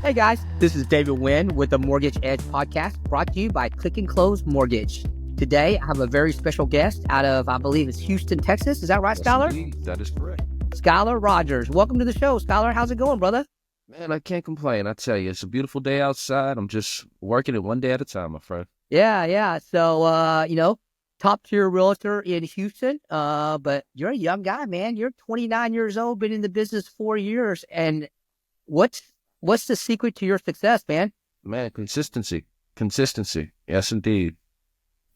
Hey guys, this is David Wynn with the Mortgage Edge podcast brought to you by Click and Close Mortgage. Today, I have a very special guest out of, I believe it's Houston, Texas. Is that right, Yes, Skyler? indeed. That is correct. Skyler Rogers. Welcome to the show, Skyler. How's it going, brother? Man, I can't complain. I tell you, it's a beautiful day outside. I'm just working it one day at a time, my friend. Yeah. So, top tier realtor in Houston, but you're a young guy, man. You're 29 years old, been in the business 4 years. And what's the secret to your success, man? Man, consistency. Consistency. Yes, indeed.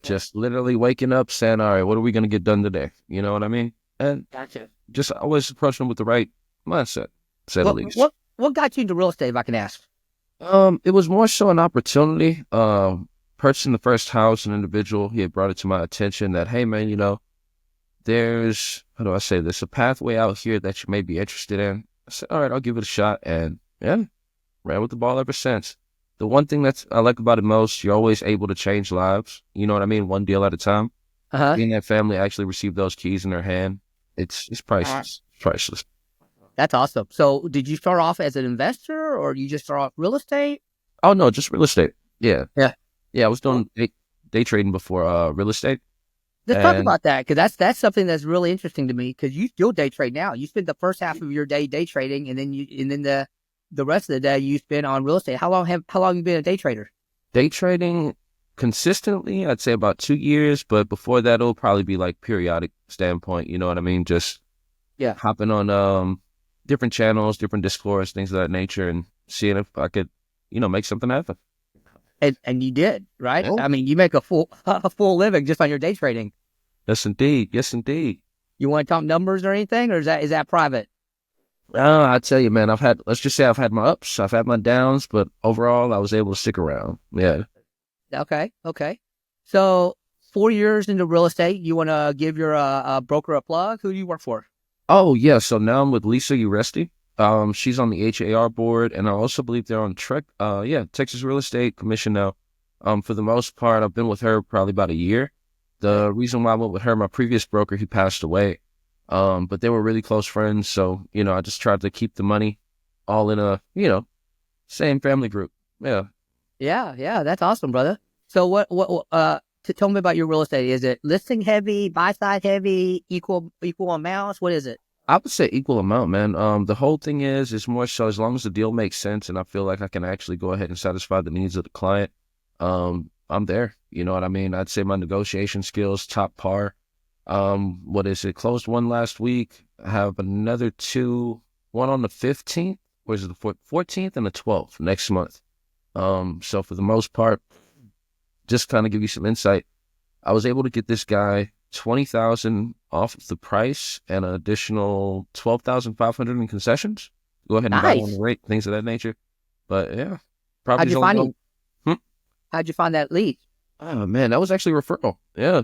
Just literally waking up saying, all right, what are we going to get done today? You know what I mean? And Gotcha. just always approaching them with the right mindset, to say the least. What got you into real estate, if I can ask? It was more so an opportunity. Purchasing the first house, an individual, he had brought it to my attention that, hey, man, there's, how do I say this, a pathway out here that you may be interested in. I said, all right, I'll give it a shot. And yeah, ran with the ball ever since. The one thing that I like about it most, you're always able to change lives. You know what I mean? One deal at a time. Uh-huh. Being that family actually received those keys in their hand, it's priceless. Priceless. That's awesome. So did you start off as an investor or you just start off real estate? Oh, no, just real estate. Yeah. Yeah. Yeah, I was doing day trading before real estate. Let's talk about that, because that's something that's really interesting to me, because you still day trade now. You spend the first half of your day trading, and then the rest of the day you spend on real estate. How long have you been a day trader? Day trading consistently, I'd say about 2 years, but before that, it'll probably be like periodic standpoint. You know what I mean? Just hopping on different channels, different discourse, things of that nature, and seeing if I could, make something happen. And you did, right? Yeah. I mean, you make a full living just on your day trading. Yes, indeed. Yes, indeed. You want to talk numbers or anything, or is that private? I tell you, man, let's just say I've had my ups, I've had my downs, but overall, I was able to stick around. Yeah. Okay. So 4 years into real estate, you want to give your broker a plug? Who do you work for? Oh, yeah. So now I'm with Lisa Uresti. She's on the HAR board, and I also believe they're on Texas Real Estate Commission now. For the most part, I've been with her probably about a year. The reason why I went with her, my previous broker, he passed away. But they were really close friends. So, I just tried to keep the money all in a, same family group. Yeah. Yeah. That's awesome, brother. So tell me about your real estate. Is it listing heavy, buy side heavy, equal amounts? What is it? I would say equal amount, man. The whole thing is more so as long as the deal makes sense and I feel like I can actually go ahead and satisfy the needs of the client, I'm there. You know what I mean? I'd say my negotiation skills, top par. Closed one last week. I have another two, one on the 15th, or is it the 14th and the 12th next month. So for the most part, just kind of give you some insight. I was able to get this guy $20,000 off of the price and an additional $12,500 in concessions. Go ahead and buy on the rate, things of that nature. But yeah, how'd you find it? How'd you find that lead? Oh man, that was actually a referral. Yeah,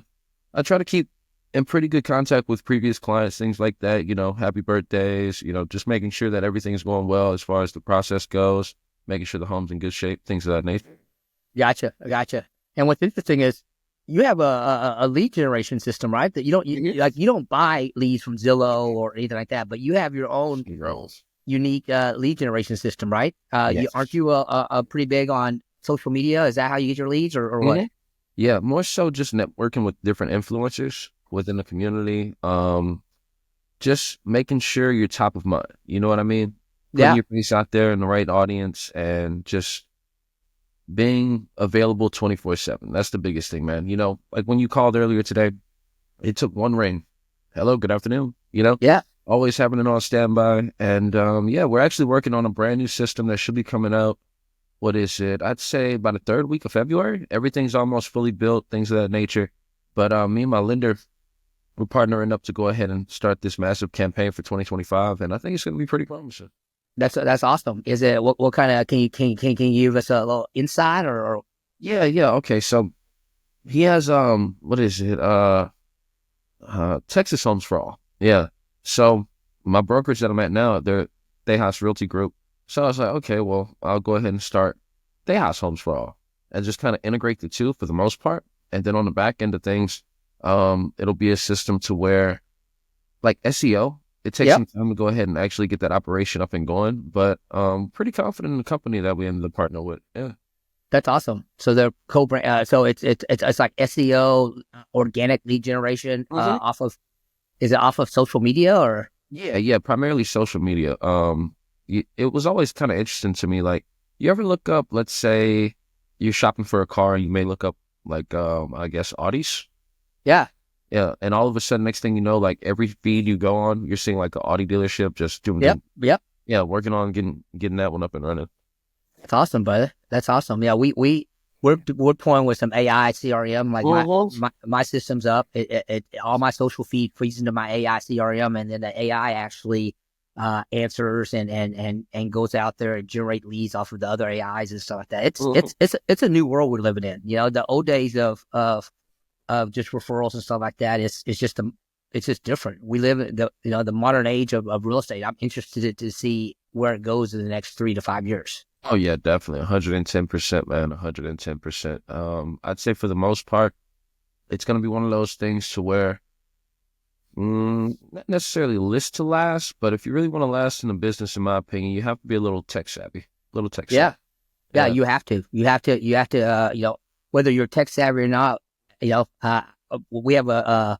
I try to keep in pretty good contact with previous clients, things like that. Happy birthdays. Just making sure that everything's going well as far as the process goes. Making sure the home's in good shape, things of that nature. Gotcha. And what's interesting is you have a lead generation system, right? That you don't buy leads from Zillow or anything like that, but you have your own unique lead generation system, right? Yes. Aren't you pretty big on social media? Is that how you get your leads, or what? Yeah, more so just networking with different influencers within the community. Just making sure you're top of mind. You know what I mean? Putting your face out there in the right audience and just being available 24/7. That's the biggest thing, man. Like when you called earlier today, it took one ring. Hello, good afternoon. Yeah. Always having it on standby. And we're actually working on a brand new system that should be coming out. What is it? I'd say about the third week of February. Everything's almost fully built, things of that nature. But me and my lender, we're partnering up to go ahead and start this massive campaign for 2025. And I think it's going to be pretty promising. That's awesome. Is it what kind of can you give us a little insight or? Yeah. Okay. So he has Texas Homes for All. Yeah. So my brokerage that I'm at now, they're Tejas Realty Group. So I was like, okay, well, I'll go ahead and start Tejas Homes for All and just kind of integrate the two for the most part. And then on the back end of things, it'll be a system to where like SEO It takes Yep. some time to go ahead and actually get that operation up and going, but pretty confident in the company that we ended up partnering with. Yeah. That's awesome. So they're co-brand. So it's like SEO, organic lead generation. Mhm. Off of Is it off of social media or? Yeah, yeah, primarily social media. It was always kind of interesting to me. Like, you ever look up, let's say you're shopping for a car, and you may look up like, I guess Audis. Yeah. Yeah, and all of a sudden, next thing you know, like every feed you go on, you're seeing like an Audi dealership just Yep. Yep. yeah, working on getting that one up and running. That's awesome, brother. That's awesome. Yeah, we're playing with some AI CRM. Like Mhm. my system's up. All my social feed feeds into my AI CRM, and then the AI actually answers and goes out there and generate leads off of the other AIs and stuff like that. Mhm. It's a new world we're living in. You know, the old days of just referrals and stuff like that. It's just different. We live in the modern age of real estate. I'm interested to see where it goes in the next 3 to 5 years. Oh yeah, definitely, 110%, man, 110%. I'd say for the most part, it's gonna be one of those things to where, not necessarily list to last, but if you really want to last in the business, in my opinion, you have to be a little tech savvy, a little tech savvy. Yeah, yeah. Yeah. You have to. You have to. Whether you're tech savvy or not. We have a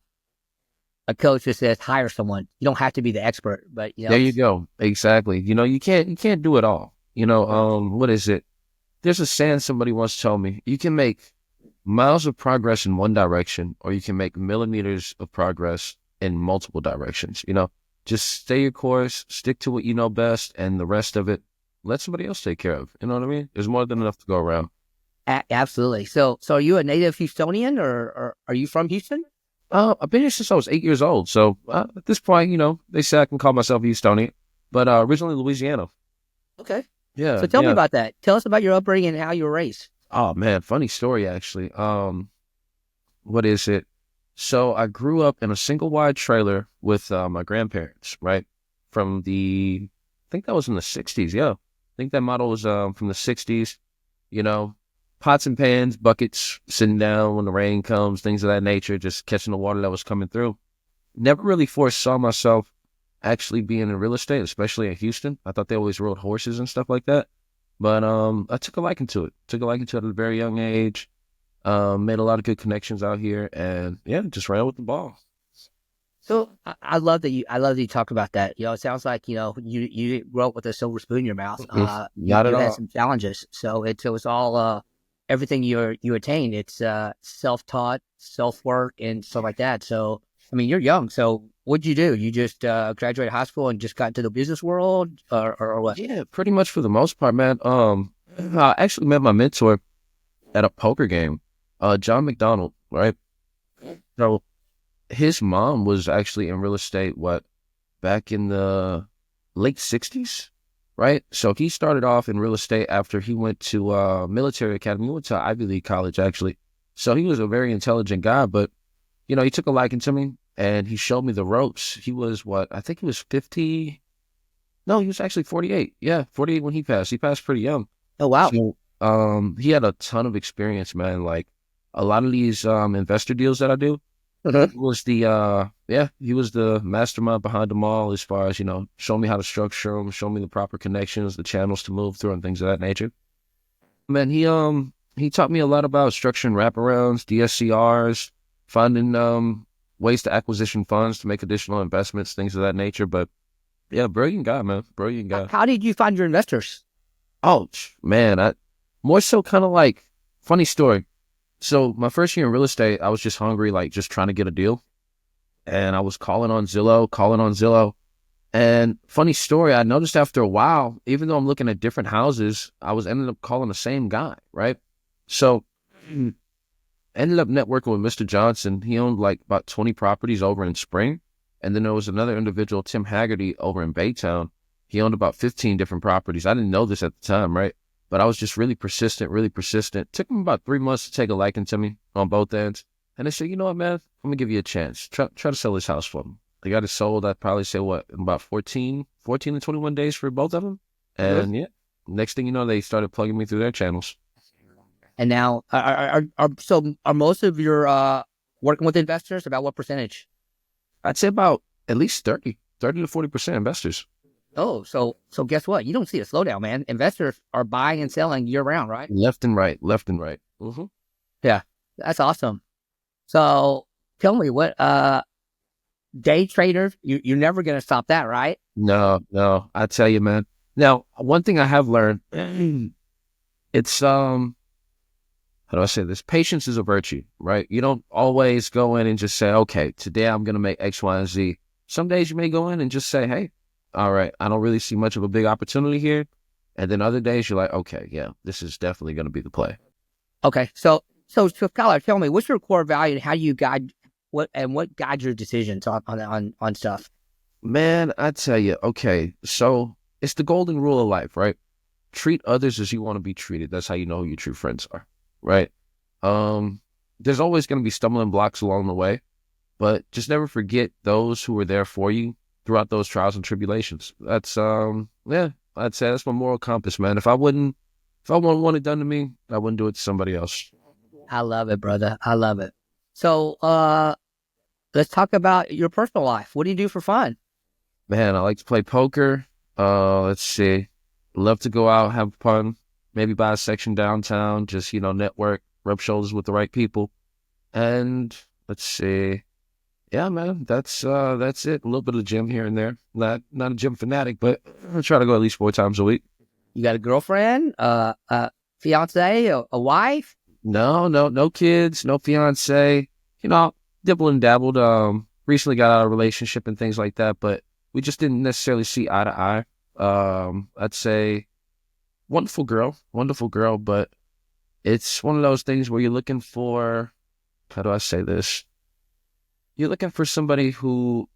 coach that says hire someone. You don't have to be the expert, but There you go. Exactly. You can't do it all. What is it? There's a saying somebody once told me. You can make miles of progress in one direction, or you can make millimeters of progress in multiple directions. Just stay your course, stick to what you know best, and the rest of it, let somebody else take care of. You know what I mean? There's more than enough to go around. Absolutely. So are you a native Houstonian, or are you from Houston? I've been here since I was 8 years old. So at this point, they say I can call myself Houstonian, but originally Louisiana. Okay. Yeah, So tell me yeah. about that. Tell us about your upbringing and how you were raised. Oh man, funny story actually. What is it? So I grew up in a single wide trailer with my grandparents, right? I think that was in the 60s. Yeah. I think that model was from the 60s, you know, pots and pans, buckets, sitting down when the rain comes, things of that nature, just catching the water that was coming through. Never really foresaw myself actually being in real estate, especially in Houston. I thought they always rode horses and stuff like that. But I took a liking to it. Took a liking to it at a very young age. Made a lot of good connections out here, and yeah, just ran with the ball. So I love that I love that you talk about that. It sounds like you grew up with a silver spoon in your mouth. Not at You had all. some challenges, so it's all everything you attained. It's self taught, self work, and stuff like that. So I mean, you're young. So what'd you do? You just graduated high school and just got into the business world, or what? Yeah, pretty much for the most part, man. I actually met my mentor at a poker game, John McDonald, right? So his mom was actually in real estate, back in the late 60s, right? So he started off in real estate after he went to military academy. He went to Ivy League college, actually. So he was a very intelligent guy, but, he took a liking to me and he showed me the ropes. He was I think he was 50. No, he was actually 48. Yeah, 48 when he passed. He passed pretty young. Oh wow. So he had a ton of experience, man. Like a lot of these investor deals that I do, Mhm. he was he was the mastermind behind them all as far as, show me how to structure them, show me the proper connections, the channels to move through and things of that nature. Man, he taught me a lot about structuring wraparounds, DSCRs, finding ways to acquisition funds to make additional investments, things of that nature. But yeah, brilliant guy, man. Brilliant guy. How did you find your investors? Oh man, I more so kind of like funny story. So my first year in real estate, I was just hungry, like just trying to get a deal. And I was calling on Zillow. And funny story, I noticed after a while, even though I'm looking at different houses, I was ended up calling the same guy, right? So ended up networking with Mr. Johnson. He owned like about 20 properties over in Spring. And then there was another individual, Tim Haggerty, over in Baytown. He owned about 15 different properties. I didn't know this at the time, right? But I was just really persistent, really persistent. Took him about 3 months to take a liking to me on both ends. And they said, you know what, man, I'm going to give you a chance. Try to sell this house for me. They got it sold, I'd probably say, in about 14 to 21 days for both of them. Mhm. And yeah, next thing you know, they started plugging me through their channels. And now, are most of your working with investors? About what percentage? I'd say about at least 30. 30 to 40% investors. Oh, so guess what? You don't see a slowdown, man. Investors are buying and selling year round, right? Left and right, left and right. Mm-hmm. Yeah, that's awesome. So tell me what day traders, you're never gonna stop that, right? No, no, I tell you, man. Now, one thing I have learned, it's how do I say this? Patience is a virtue, right? You don't always go in and just say, okay, today I'm gonna make X, Y, and Z. Some days you may go in and just say, hey, all right, I don't really see much of a big opportunity here. And then other days you're like, okay, yeah, this is definitely gonna be the play. Okay, so Skyler, tell me what's your core value and how do you guide what guides your decisions on stuff? Man, I tell you, okay, so it's the golden rule of life, right? Treat others as you want to be treated. That's how you know who your true friends are, right? There's always going to be stumbling blocks along the way, but just never forget those who were there for you throughout those trials and tribulations. That's yeah, I'd say that's my moral compass, man. If I wouldn't want it done to me, I wouldn't do it to somebody else. I love it, brother. I love it. So let's talk about your personal life. What do you do for fun? Man, I like to play poker. Let's see. Love to go out, have fun, maybe buy a section downtown, just, network, rub shoulders with the right people. And let's see. Yeah, man, that's it. A little bit of gym here and there. Not a gym fanatic, but I try to go at least 4 times a week. You got a girlfriend, fiance, a wife? No kids, no fiance. Dibble and dabbled. Recently got out of a relationship and things like that, but we just didn't necessarily see eye to eye. I'd say wonderful girl, but it's one of those things where you're looking for, how do I say this? You're looking for somebody who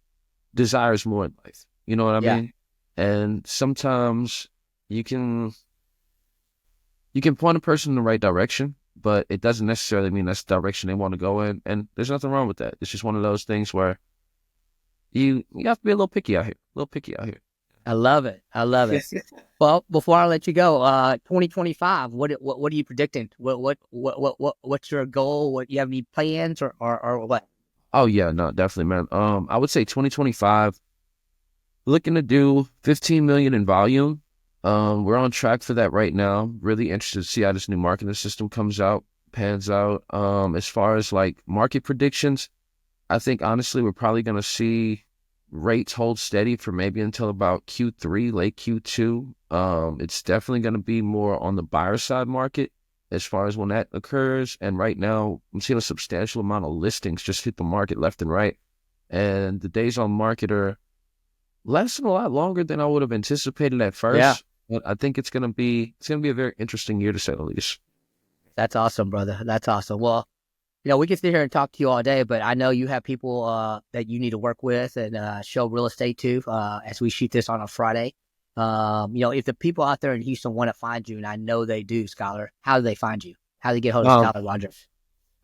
desires more in life. You know what I mean? And sometimes you can point a person in the right direction, but it doesn't necessarily mean that's the direction they want to go in. And there's nothing wrong with that. It's just one of those things where you have to be a little picky out here. I love it. Well, before I let you go, 2025, what are you predicting? What's your goal? What you have any plans or what? Oh yeah, no, definitely, man. I would say 2025, looking to do 15 million in volume. We're on track for that right now. Really interested to see how this new marketing system pans out. As far as like market predictions, I think honestly we're probably going to see rates hold steady for maybe until about Q3, late Q2. It's definitely going to be more on the buyer side market as far as when that occurs. And right now I'm seeing a substantial amount of listings just hit the market left and right. And the days on market are lasting a lot longer than I would have anticipated at first. Yeah. But I think it's gonna be a very interesting year to say the least. That's awesome, brother. That's awesome. Well, we can sit here and talk to you all day, but I know you have people that you need to work with and show real estate to as we shoot this on a Friday. If the people out there in Houston want to find you, and I know they do, Skyler, how do they find you? How do they get hold of Skyler Rogers?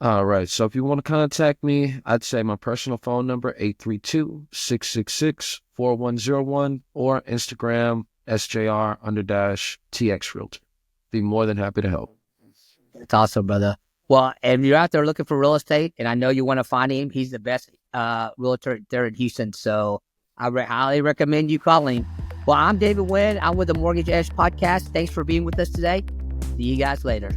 All right. So if you want to contact me, I'd say my personal phone number, 832-666-4101, or Instagram, SJR_TX Realtor. Be more than happy to help. That's awesome, brother. Well, if you're out there looking for real estate, and I know you want to find him, he's the best realtor there in Houston. So I highly recommend you calling. Well, I'm David Wynn. I'm with the Mortgage Edge podcast. Thanks for being with us today. See you guys later.